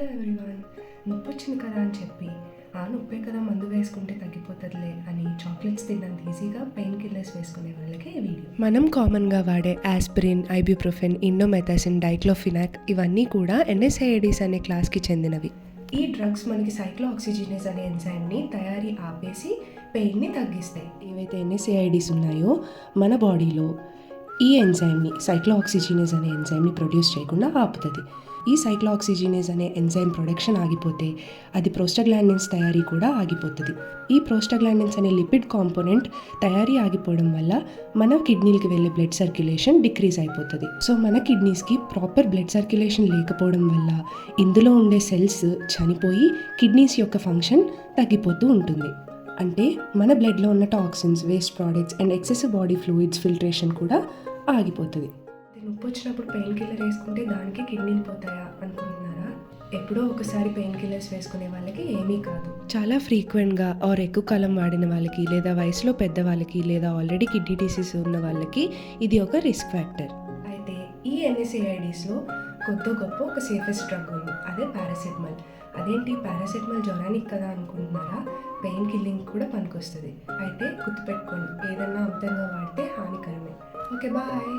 Hello everyone, నొప్పి వచ్చింది కదా అని చెప్పి నొప్పే కదా మందు వేసుకుంటే తగ్గిపోతుందిలే అని చాక్లెట్స్ తిన్నంత ఈజీగా పెయిన్ కిల్లర్స్ వేసుకునే వాళ్ళకి ఈ వీడియో. మనం కామన్గా వాడే ఆస్పిరిన్, ఐబ్యూప్రోఫెన్, ఇండోమెథాసిన్, డైక్లోఫినాక్ ఇవన్నీ కూడా NSAIDs అనే క్లాస్కి చెందినవి. ఈ డ్రగ్స్ మనకి సైక్లోఆక్సిజనేస్ అనే ఎంజైమ్ని తయారీ ఆపేసి పెయిన్ని తగ్గిస్తాయి. ఏవైతే NSAIDs ఉన్నాయో మన బాడీలో ఈ ఎంజైమ్ని సైక్లోఆక్సిజనేస్ అనే ఎంజైమ్ని ప్రొడ్యూస్ చేయకుండా ఆపుతుంది. ఈ సైక్లోఆక్సిజనేస్ అనే ఎంజైమ్ ప్రొడక్షన్ ఆగిపోతే అది ప్రోస్టాగ్లాండిన్స్ తయారీ కూడా ఆగిపోతుంది. ఈ ప్రోస్టాగ్లాండిన్స్ అనే లిపిడ్ కాంపోనెంట్ తయారీ ఆగిపోవడం వల్ల మన కిడ్నీలకి వెళ్ళే బ్లడ్ సర్క్యులేషన్ డిక్రీజ్ అయిపోతుంది. సో మన కిడ్నీస్కి ప్రాపర్ బ్లడ్ సర్క్యులేషన్ లేకపోవడం వల్ల ఇందులో ఉండే సెల్స్ చనిపోయి కిడ్నీస్ యొక్క ఫంక్షన్ తగ్గిపోతూ ఉంటుంది. అంటే మన బ్లడ్లో ఉన్న toxins, waste products and excessive body fluids filtration కూడా ఆగిపోతుంది. నొప్పి వచ్చినప్పుడు పెయిన్ కిల్లర్ వేసుకుంటే దానికి కిడ్నీలు పోతాయా అనుకుంటున్నారా? ఎప్పుడో ఒకసారి పెయిన్ కిల్లర్స్ వేసుకునే వాళ్ళకి ఏమీ కాదు. చాలా ఫ్రీక్వెంట్గా ఆర్ ఎక్కువ కాలం వాడిన వాళ్ళకి, లేదా వయసులో పెద్దవాళ్ళకి, లేదా ఆల్రెడీ కిడ్నీ డిసీజ్ ఉన్న వాళ్ళకి ఇది ఒక రిస్క్ ఫ్యాక్టర్. అయితే ఈ NSAIDsలో కొద్ది గొప్ప ఒక సేఫెస్ట్ డ్రగ్ ఉంది, అదే పారాసెటమాల్. అదేంటి పారాసెటమాల్ జ్వరానికి కదా అనుకుంటున్నారా? పెయిన్ కిల్లింగ్ కూడా పనికొస్తుంది. అయితే గుర్తుపెట్టుకోండి, ఏదన్నా అమితంగా వాడితే హానికరమే. Okay, bye.